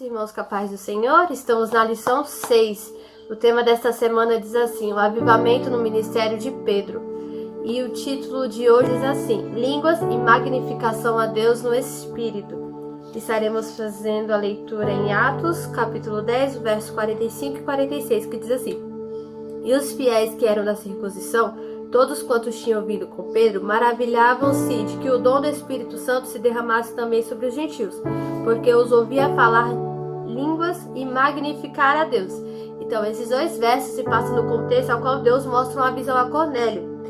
Irmãos, com a paz do Senhor, estamos na lição 6. O tema desta semana diz assim: o avivamento no ministério de Pedro. E o título de hoje diz assim: línguas e magnificação a Deus no Espírito. Estaremos fazendo a leitura em Atos, capítulo 10, verso 45 e 46, que diz assim: e os fiéis que eram da circuncisão, todos quantos tinham ouvido com Pedro, maravilhavam-se de que o dom do Espírito Santo se derramasse também sobre os gentios, porque os ouvia falar línguas e magnificar a Deus. Então, esses dois versos se passam no contexto ao qual Deus mostra uma visão a Cornélio.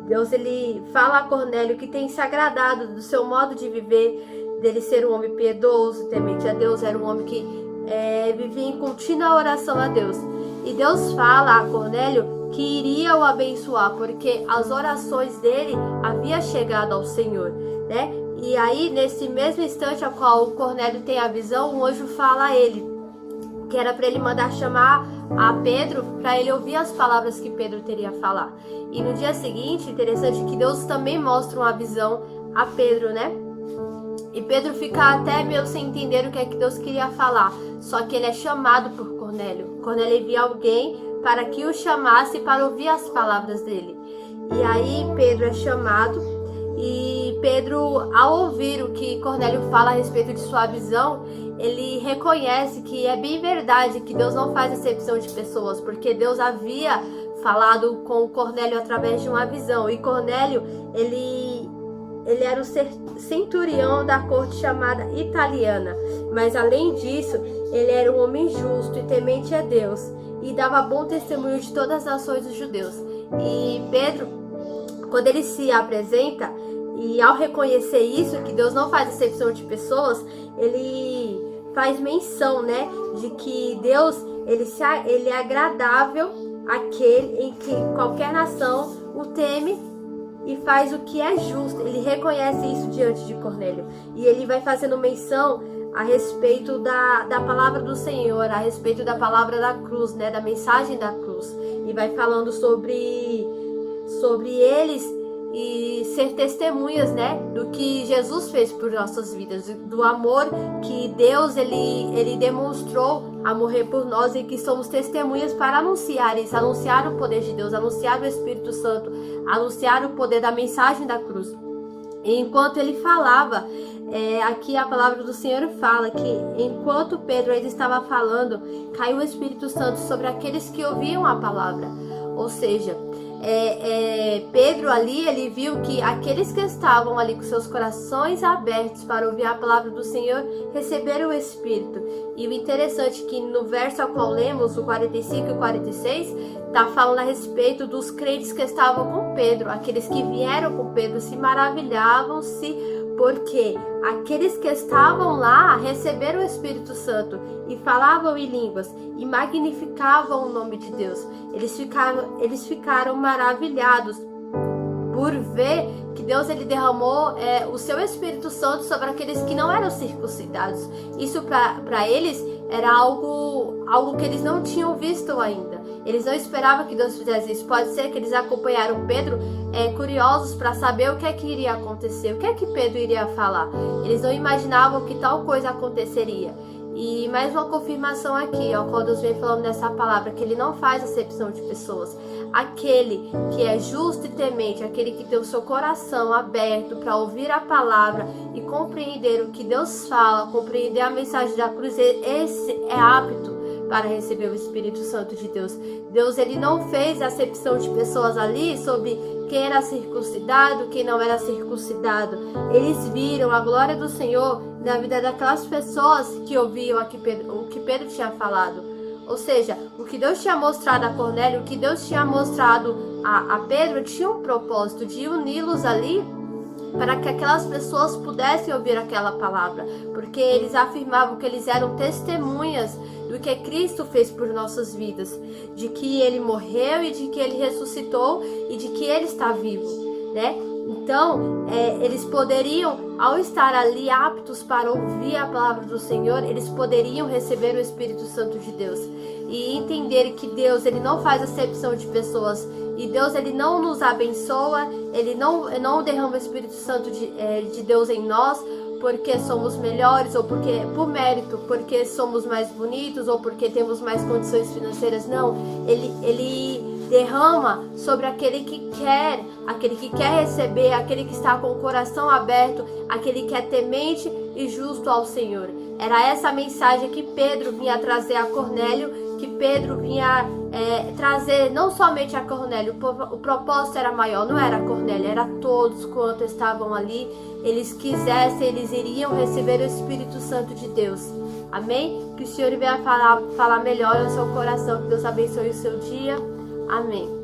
Deus, ele fala a Cornélio que tem se agradado do seu modo de viver, dele ser um homem piedoso, temente a Deus, era um homem que vivia em contínua oração a Deus. E Deus fala a Cornélio que iria o abençoar, porque as orações dele havia chegado ao Senhor, né? E aí, nesse mesmo instante ao qual o Cornélio tem a visão, um anjo fala a ele, que era para ele mandar chamar a Pedro, para ele ouvir as palavras que Pedro teria a falar. E no dia seguinte, interessante que Deus também mostra uma visão a Pedro, né? E Pedro fica até meio sem entender o que é que Deus queria falar. Só que ele é chamado por Cornélio. Cornélio envia alguém para que o chamasse para ouvir as palavras dele. E aí Pedro é chamado. E Pedro, ao ouvir o que Cornélio fala a respeito de sua visão, ele reconhece que é bem verdade que Deus não faz acepção de pessoas, porque Deus havia falado com Cornélio através de uma visão. E Cornélio, ele era o centurião da corte chamada italiana, mas além disso, ele era um homem justo e temente a Deus, e dava bom testemunho de todas as nações dos judeus. E Pedro, quando ele se apresenta, e ao reconhecer isso, que Deus não faz acepção de pessoas, ele faz menção, né, de que Deus, ele é agradável àquele em que qualquer nação o teme e faz o que é justo. Ele reconhece isso diante de Cornélio. E ele vai fazendo menção a respeito da palavra do Senhor, a respeito da palavra da cruz, né, da mensagem da cruz. E vai falando sobre eles e ser testemunhas, né, do que Jesus fez por nossas vidas, do amor que Deus ele demonstrou a morrer por nós, e que somos testemunhas para anunciar isso, anunciar o poder de Deus, anunciar o Espírito Santo, anunciar o poder da mensagem da cruz. E enquanto ele falava, aqui a palavra do Senhor fala que enquanto Pedro ele estava falando, caiu o Espírito Santo sobre aqueles que ouviam a palavra. Ou seja, Pedro ali, ele viu que aqueles que estavam ali com seus corações abertos para ouvir a palavra do Senhor, receberam o Espírito. E o interessante é que no verso ao qual lemos, o 45 e 46, está falando a respeito dos crentes que estavam com Pedro. Aqueles que vieram com Pedro se maravilhavam-se, porque aqueles que estavam lá receberam o Espírito Santo e falavam em línguas e magnificavam o nome de Deus. Eles ficaram maravilhados por ver que Deus ele derramou o seu Espírito Santo sobre aqueles que não eram circuncidados. Isso para eles era algo que eles não tinham visto ainda. Eles não esperavam que Deus fizesse isso. Pode ser que eles acompanharam Pedro curiosos para saber o que é que iria acontecer, o que é que Pedro iria falar. Eles não imaginavam que tal coisa aconteceria. E mais uma confirmação aqui, ó, quando Deus vem falando nessa palavra, que ele não faz acepção de pessoas. Aquele que é justo e temente, aquele que tem o seu coração aberto para ouvir a palavra e compreender o que Deus fala, compreender a mensagem da cruz, esse é apto para receber o Espírito Santo de Deus. Deus ele não fez acepção de pessoas ali sobre quem era circuncidado, quem não era circuncidado. Eles viram a glória do Senhor na vida daquelas pessoas que ouviam o que Pedro tinha falado. Ou seja, o que Deus tinha mostrado a Cornélio, o que Deus tinha mostrado a Pedro, tinha um propósito de uni-los ali para que aquelas pessoas pudessem ouvir aquela palavra, porque eles afirmavam que eles eram testemunhas do que Cristo fez por nossas vidas, de que ele morreu e de que ele ressuscitou e de que ele está vivo, né? Então, eles poderiam, ao estar ali aptos para ouvir a palavra do Senhor, eles poderiam receber o Espírito Santo de Deus e entender que Deus ele não faz acepção de pessoas, e Deus ele não nos abençoa, ele não derrama o Espírito Santo de Deus em nós porque somos melhores, ou porque por mérito, porque somos mais bonitos, ou porque temos mais condições financeiras. Não, ele derrama sobre aquele que quer receber, aquele que está com o coração aberto, aquele que é temente e justo ao Senhor. Era essa a mensagem que Pedro vinha trazer a Cornélio, que Pedro vinha trazer não somente a Cornélio. O propósito era maior, não era Cornélio, era todos quantos estavam ali. Eles quisessem, eles iriam receber o Espírito Santo de Deus. Amém? Que o Senhor venha falar melhor no seu coração, que Deus abençoe o seu dia. Amém.